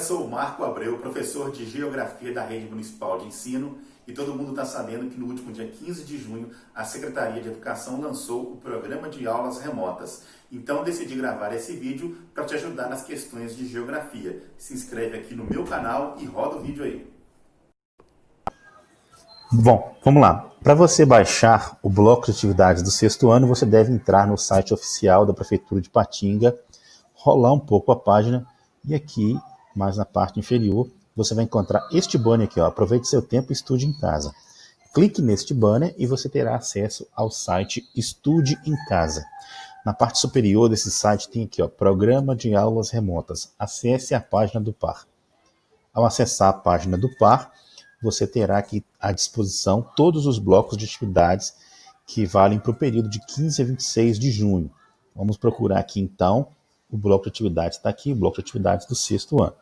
sou o Marco Abreu, professor de Geografia da Rede Municipal de Ensino, e todo mundo está sabendo que no último dia 15 de junho a Secretaria de Educação lançou o Programa de Aulas Remotas. Então decidi gravar esse vídeo para te ajudar nas questões de Geografia. Se inscreve aqui no meu canal e roda o vídeo aí. Bom, vamos lá. Para você baixar o bloco de atividades do sexto ano, você deve entrar no site oficial da Prefeitura de Patinga, rolar um pouco a página e aqui, mais na parte inferior, você vai encontrar este banner aqui, ó, aproveite seu tempo e estude em casa. Clique neste banner e você terá acesso ao site Estude em Casa. Na parte superior desse site tem aqui, ó, Programa de Aulas Remotas. Acesse a página do PAR. Ao acessar a página do PAR, você terá aqui à disposição todos os blocos de atividades que valem para o período de 15 a 26 de junho. Vamos procurar aqui então, o bloco de atividades está aqui, o bloco de atividades do sexto ano.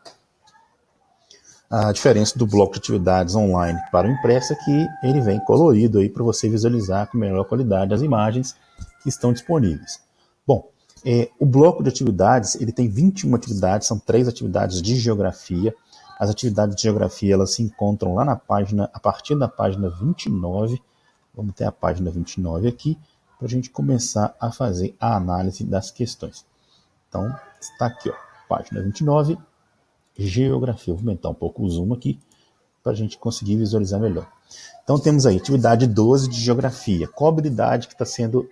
A diferença do bloco de atividades online para o impresso é que ele vem colorido aí para você visualizar com melhor qualidade as imagens que estão disponíveis. Bom, o bloco de atividades ele tem 21 atividades, são 3 atividades de geografia. As atividades de geografia elas se encontram lá na página, a partir da página 29. Vamos ter a página 29 aqui, para a gente começar a fazer a análise das questões. Então, está aqui, ó, página 29, geografia. Vou aumentar um pouco o zoom aqui, para a gente conseguir visualizar melhor. Então, temos aí atividade 12 de geografia. Qual a habilidade que está sendo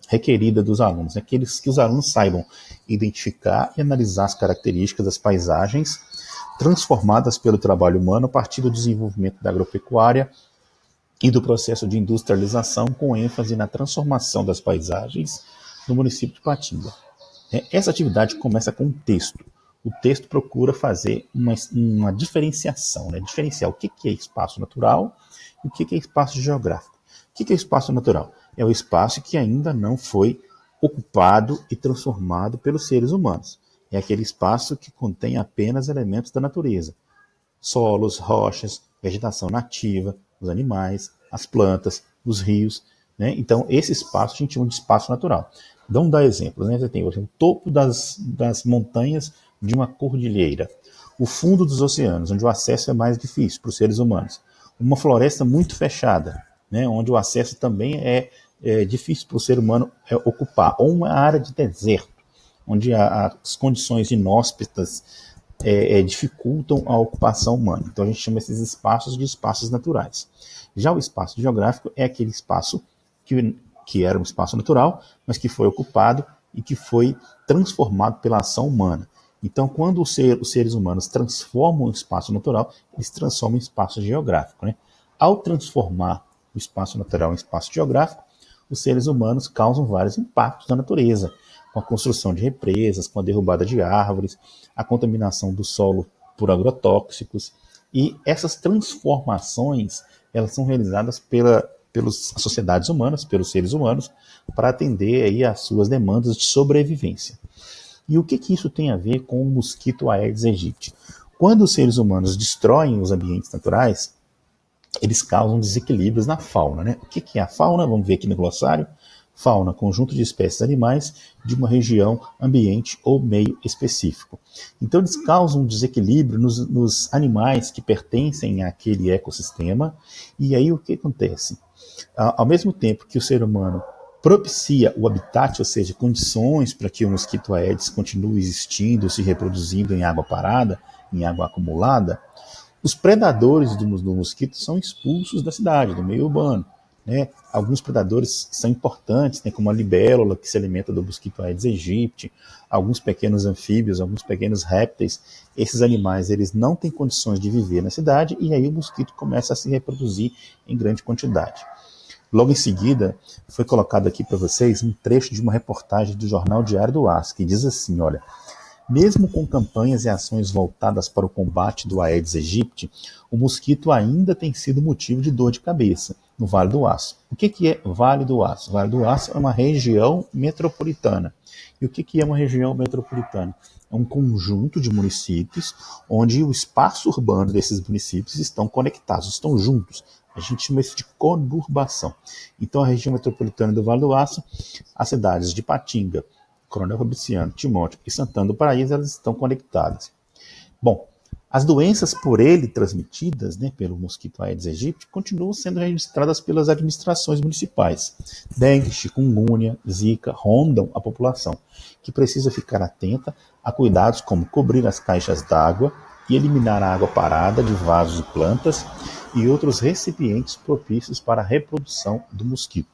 requerida dos alunos? Aqueles que os alunos saibam identificar e analisar as características das paisagens transformadas pelo trabalho humano a partir do desenvolvimento da agropecuária e do processo de industrialização, com ênfase na transformação das paisagens no município de Patinga. Essa atividade começa com um texto. O texto procura fazer uma diferenciação, né? Diferenciar o que é espaço natural e o que é espaço geográfico. O que é espaço natural? É o espaço que ainda não foi ocupado e transformado pelos seres humanos. É aquele espaço que contém apenas elementos da natureza. Solos, rochas, vegetação nativa, os animais, as plantas, os rios. Né? Então, esse espaço a gente chama de espaço natural. Vamos dar exemplos. Né? Você tem o topo das montanhas de uma cordilheira. O fundo dos oceanos, onde o acesso é mais difícil para os seres humanos. Uma floresta muito fechada, né? Onde o acesso também é difícil para o ser humano ocupar. Ou uma área de deserto, onde as condições inóspitas dificultam a ocupação humana. Então a gente chama esses espaços de espaços naturais. Já o espaço geográfico é aquele espaço que era um espaço natural, mas que foi ocupado e que foi transformado pela ação humana. Então, quando os seres humanos transformam o espaço natural, eles transformam em espaço geográfico. Né? Ao transformar o espaço natural em espaço geográfico, os seres humanos causam vários impactos na natureza, com a construção de represas, com a derrubada de árvores, a contaminação do solo por agrotóxicos. E essas transformações elas são realizadas pelas sociedades humanas, pelos seres humanos, para atender aí às suas demandas de sobrevivência. E o que isso tem a ver com o mosquito Aedes aegypti? Quando os seres humanos destroem os ambientes naturais, eles causam desequilíbrios na fauna. Né? O que é a fauna? Vamos ver aqui no glossário. Fauna, conjunto de espécies animais de uma região, ambiente ou meio específico. Então eles causam um desequilíbrio nos animais que pertencem àquele ecossistema. E aí o que acontece? Ao mesmo tempo que o ser humano propicia o habitat, ou seja, condições para que o mosquito Aedes continue existindo, se reproduzindo em água parada, em água acumulada, os predadores do mosquito são expulsos da cidade, do meio urbano. Né? Alguns predadores são importantes, né, como a libélula, que se alimenta do mosquito Aedes aegypti, alguns pequenos anfíbios, alguns pequenos répteis. Esses animais eles não têm condições de viver na cidade e aí o mosquito começa a se reproduzir em grande quantidade. Logo em seguida, foi colocado aqui para vocês um trecho de uma reportagem do Jornal Diário do Aço, que diz assim, olha, mesmo com campanhas e ações voltadas para o combate do Aedes aegypti, o mosquito ainda tem sido motivo de dor de cabeça no Vale do Aço. O que é Vale do Aço? Vale do Aço é uma região metropolitana. E o que é uma região metropolitana? É um conjunto de municípios onde o espaço urbano desses municípios estão conectados, estão juntos. A gente chama isso de conurbação. Então, a região metropolitana do Vale do Aço, as cidades de Patinga, Coronel Fabriciano, Timóteo e Santana do Paraíso, elas estão conectadas. Bom, as doenças por ele transmitidas, né, pelo mosquito Aedes aegypti continuam sendo registradas pelas administrações municipais. Dengue, chikungunya, zika rondam a população, que precisa ficar atenta a cuidados como cobrir as caixas d'água e eliminar a água parada de vasos e plantas e outros recipientes propícios para a reprodução do mosquito.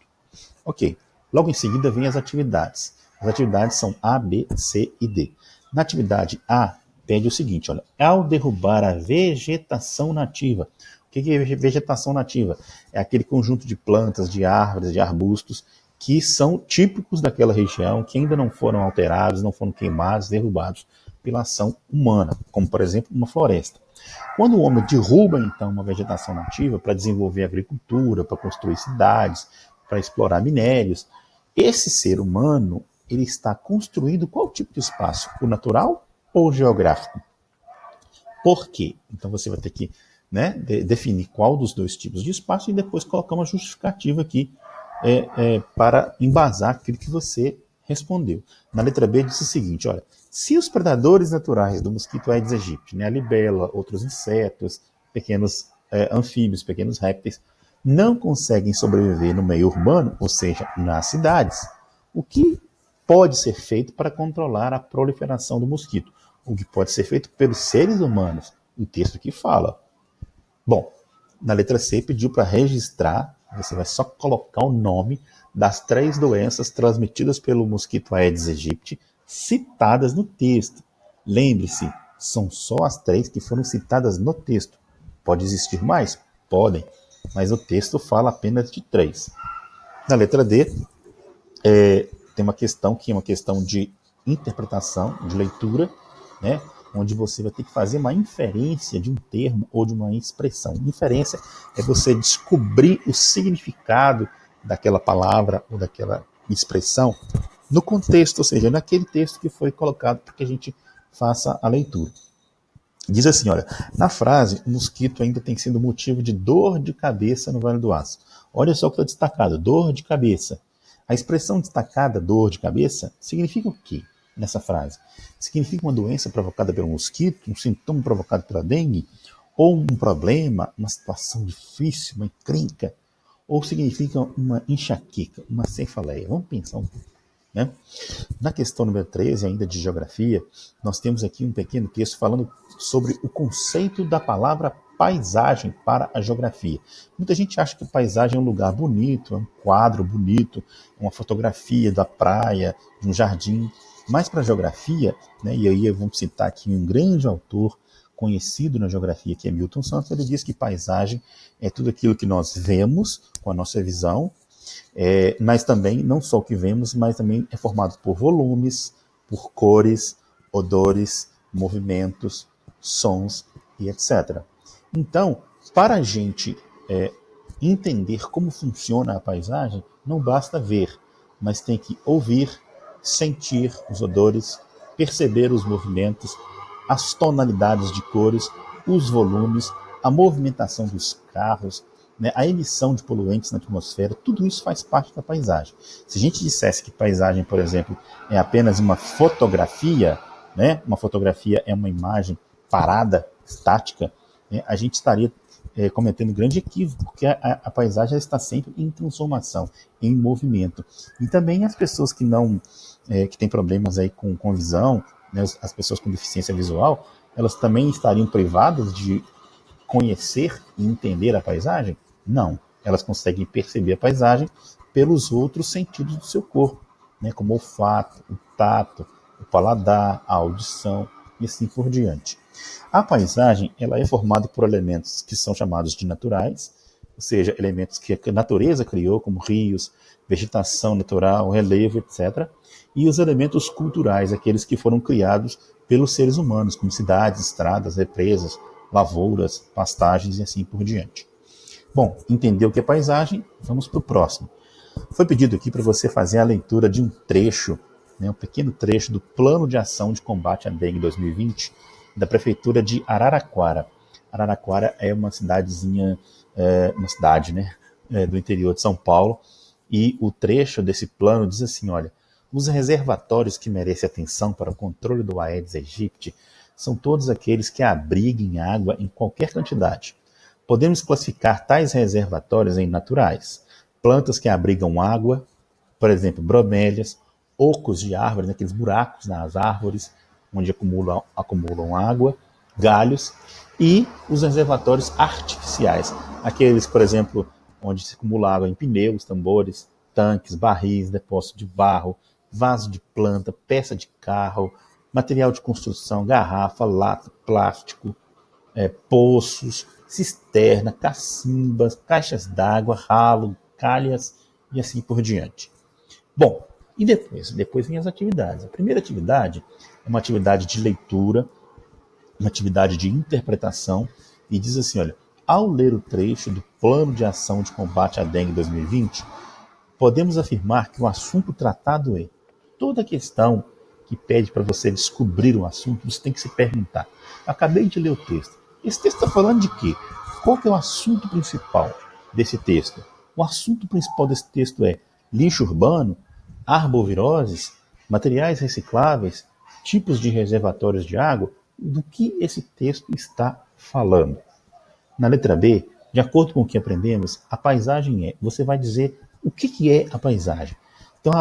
Ok, logo em seguida vem as atividades. As atividades são A, B, C e D. Na atividade A, pede o seguinte, olha, ao derrubar a vegetação nativa. O que é vegetação nativa? É aquele conjunto de plantas, de árvores, de arbustos que são típicos daquela região, que ainda não foram alterados, não foram queimados, derrubados pela ação humana, como por exemplo uma floresta. Quando o homem derruba então uma vegetação nativa para desenvolver agricultura, para construir cidades, para explorar minérios, esse ser humano ele está construindo qual tipo de espaço? O natural ou o geográfico? Por quê? Então você vai ter que, né, definir qual dos dois tipos de espaço e depois colocar uma justificativa aqui para embasar aquilo que você respondeu. Na letra B diz o seguinte, olha, se os predadores naturais do mosquito Aedes aegypti, né, a libélula, outros insetos, pequenos anfíbios, pequenos répteis, não conseguem sobreviver no meio urbano, ou seja, nas cidades, o que pode ser feito para controlar a proliferação do mosquito? O que pode ser feito pelos seres humanos? O texto que fala. Bom, na letra C pediu para registrar, você vai só colocar o nome das 3 doenças transmitidas pelo mosquito Aedes aegypti citadas no texto. Lembre-se, são só as 3 que foram citadas no texto. Pode existir mais? Podem, mas o texto fala apenas de 3. Na letra D, tem uma questão que é uma questão de interpretação, de leitura, né? Onde você vai ter que fazer uma inferência de um termo ou de uma expressão. Inferência é você descobrir o significado daquela palavra ou daquela expressão no contexto, ou seja, naquele texto que foi colocado para que a gente faça a leitura. Diz assim, olha, na frase, o mosquito ainda tem sido motivo de dor de cabeça no Vale do Aço. Olha só o que está destacado, dor de cabeça. A expressão destacada, dor de cabeça, significa o quê nessa frase? Significa uma doença provocada pelo mosquito, um sintoma provocado pela dengue, ou um problema, uma situação difícil, uma encrenca, ou significa uma enxaqueca, uma cefaleia. Vamos pensar um pouco. Né? Na questão número 13, ainda de geografia, nós temos aqui um pequeno texto falando sobre o conceito da palavra paisagem para a geografia. Muita gente acha que paisagem é um lugar bonito, é um quadro bonito, uma fotografia da praia, de um jardim, mas para a geografia, né, e aí vamos citar aqui um grande autor conhecido na geografia, que é Milton Santos, ele diz que paisagem é tudo aquilo que nós vemos com a nossa visão, mas também, não só o que vemos, mas também é formado por volumes, por cores, odores, movimentos, sons e etc. Então, para a gente entender como funciona a paisagem, não basta ver, mas tem que ouvir, sentir os odores, perceber os movimentos, as tonalidades de cores, os volumes, a movimentação dos carros, né, a emissão de poluentes na atmosfera, tudo isso faz parte da paisagem. Se a gente dissesse que paisagem, por exemplo, é apenas uma fotografia, né, uma fotografia é uma imagem parada, estática, né, a gente estaria cometendo um grande equívoco, porque a paisagem está sempre em transformação, em movimento. E também as pessoas que não que têm problemas aí com visão, né, as pessoas com deficiência visual, elas também estariam privadas de conhecer e entender a paisagem? Não. Elas conseguem perceber a paisagem pelos outros sentidos do seu corpo, né, como o olfato, o tato, o paladar, a audição e assim por diante. A paisagem ela é formada por elementos que são chamados de naturais, ou seja, elementos que a natureza criou, como rios, vegetação natural, relevo, etc. E os elementos culturais, aqueles que foram criados pelos seres humanos, como cidades, estradas, represas, lavouras, pastagens e assim por diante. Bom, entendeu o que é paisagem? Vamos para o próximo. Foi pedido aqui para você fazer a leitura de um trecho, né, um pequeno trecho do Plano de Ação de Combate à Dengue 2020 da Prefeitura de Araraquara. Araraquara é uma cidadezinha, uma cidade, né, do interior de São Paulo, e o trecho desse plano diz assim, olha, os reservatórios que merecem atenção para o controle do Aedes aegypti são todos aqueles que abriguem água em qualquer quantidade. Podemos classificar tais reservatórios em naturais, plantas que abrigam água, por exemplo, bromélias, ocos de árvores, aqueles buracos nas árvores, onde acumulam água, galhos, e os reservatórios artificiais, aqueles, por exemplo, onde se acumula água em pneus, tambores, tanques, barris, depósito de barro, vaso de planta, peça de carro, material de construção, garrafa, lata, plástico, poços, cisterna, cacimbas, caixas d'água, ralo, calhas e assim por diante. Bom, e depois vem as atividades. A primeira atividade é uma atividade de leitura, uma atividade de interpretação, e diz assim, olha, ao ler o trecho do Plano de Ação de Combate à Dengue 2020, podemos afirmar que o assunto tratado é toda questão que pede para você descobrir um assunto, você tem que se perguntar. Acabei de ler o texto. Esse texto está falando de quê? Qual que é o assunto principal desse texto? O assunto principal desse texto é lixo urbano, arboviroses, materiais recicláveis, tipos de reservatórios de água. Do que esse texto está falando? Na letra B, de acordo com o que aprendemos, a paisagem você vai dizer o que é a paisagem. Então,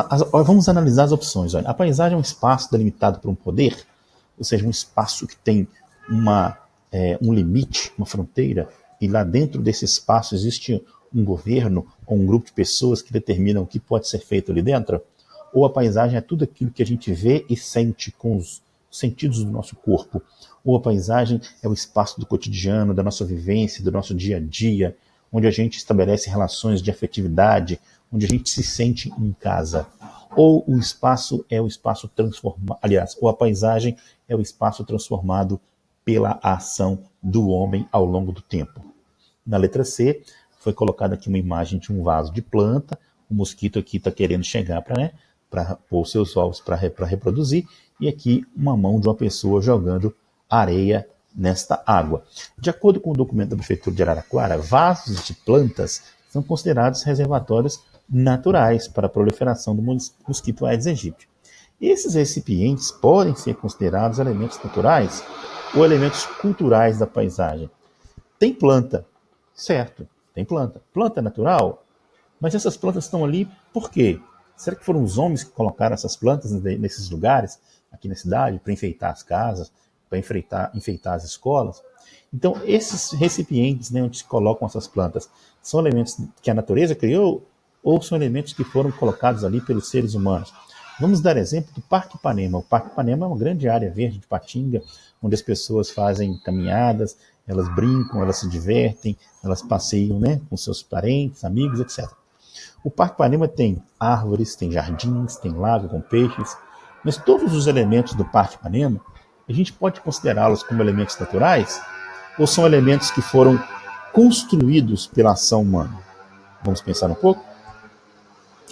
vamos analisar as opções. Olha, a paisagem é um espaço delimitado por um poder, ou seja, um espaço que tem um limite, uma fronteira, e lá dentro desse espaço existe um governo ou um grupo de pessoas que determinam o que pode ser feito ali dentro. Ou a paisagem é tudo aquilo que a gente vê e sente com os sentidos do nosso corpo. Ou a paisagem é o espaço do cotidiano, da nossa vivência, do nosso dia a dia, onde a gente estabelece relações de afetividade, onde a gente se sente em casa. Ou o espaço é o espaço transformado, aliás, ou a paisagem é o espaço transformado pela ação do homem ao longo do tempo. Na letra C, foi colocada aqui uma imagem de um vaso de planta, o mosquito aqui está querendo chegar para pôr seus ovos para reproduzir, e aqui uma mão de uma pessoa jogando areia nesta água. De acordo com o documento da Prefeitura de Araraquara, vasos de plantas são considerados reservatórios naturais para a proliferação do mosquito Aedes aegypti. Esses recipientes podem ser considerados elementos naturais ou elementos culturais da paisagem. Tem planta, certo, tem planta. Planta natural, mas essas plantas estão ali por quê? Será que foram os homens que colocaram essas plantas nesses lugares, aqui na cidade, para enfeitar as casas, para enfeitar as escolas? Então, esses recipientes, onde se colocam essas plantas, são elementos que a natureza criou ou são elementos que foram colocados ali pelos seres humanos? Vamos dar exemplo do Parque Ipanema. O Parque Ipanema é uma grande área verde de Patinga, onde as pessoas fazem caminhadas, elas brincam, elas se divertem, elas passeiam com seus parentes, amigos, etc. O Parque Ipanema tem árvores, tem jardins, tem lago com peixes, mas todos os elementos do Parque Ipanema, a gente pode considerá-los como elementos naturais ou são elementos que foram construídos pela ação humana? Vamos pensar um pouco?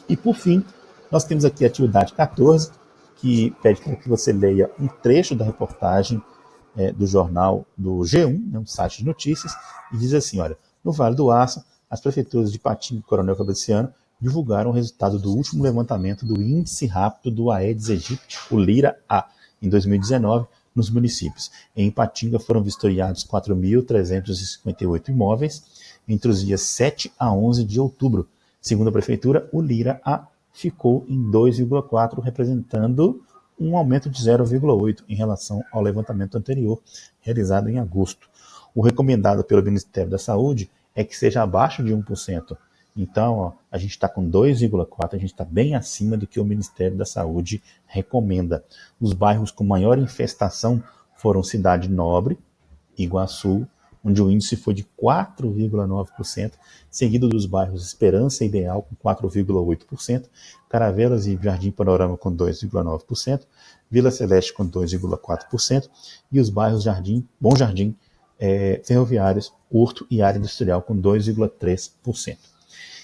E por fim, nós temos aqui a atividade 14, que pede para que você leia um trecho da reportagem do jornal do G1, um site de notícias, e diz assim, olha, no Vale do Aço, as prefeituras de Patinga e Coronel Fabriciano divulgaram o resultado do último levantamento do índice rápido do Aedes aegypti, o LIRA-A, em 2019, nos municípios. Em Patinga foram vistoriados 4.358 imóveis entre os dias 7 a 11 de outubro. Segundo a prefeitura, o LIRA-A ficou em 2,4, representando um aumento de 0,8 em relação ao levantamento anterior, realizado em agosto. O recomendado pelo Ministério da Saúde é que seja abaixo de 1%. Então, a gente está com 2,4, a gente está bem acima do que o Ministério da Saúde recomenda. Os bairros com maior infestação foram Cidade Nobre, Iguaçu, onde o índice foi de 4,9%, seguido dos bairros Esperança e Ideal, com 4,8%, Caravelas e Jardim Panorama, com 2,9%, Vila Celeste, com 2,4%, e os bairros Bom Jardim, Ferroviários, Horto e Área Industrial, com 2,3%.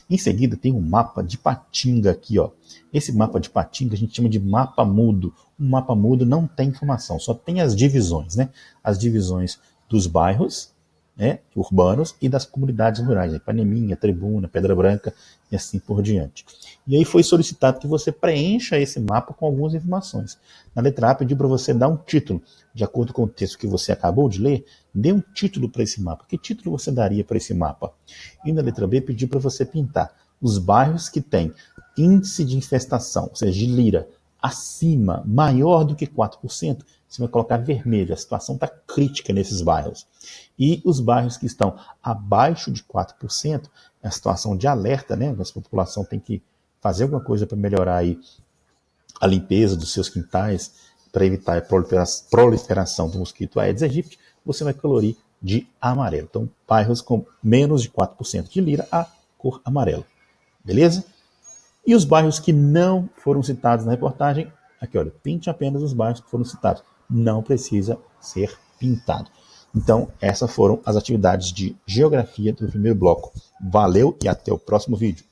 Em seguida, tem um mapa de Patinga aqui, ó. Esse mapa de Patinga a gente chama de mapa mudo. Um mapa mudo não tem informação, só tem as divisões, As divisões dos bairros né, urbanos e das comunidades rurais, Ipaneminha, Tribuna, Pedra Branca e assim por diante. E aí foi solicitado que você preencha esse mapa com algumas informações. Na letra A pediu para você dar um título, de acordo com o texto que você acabou de ler, dê um título para esse mapa. Que título você daria para esse mapa? E na letra B pediu para você pintar os bairros que têm índice de infestação, ou seja, de lira, acima, maior do que 4%, você vai colocar vermelho. A situação está crítica nesses bairros. E os bairros que estão abaixo de 4%, é a situação de alerta, né? A população tem que fazer alguma coisa para melhorar aí a limpeza dos seus quintais, para evitar a proliferação do mosquito Aedes aegypti, você vai colorir de amarelo. Então, bairros com menos de 4% de lira, a cor amarela. Beleza? E os bairros que não foram citados na reportagem, aqui olha, pinte apenas os bairros que foram citados. Não precisa ser pintado. Então, essas foram as atividades de geografia do primeiro bloco. Valeu e até o próximo vídeo.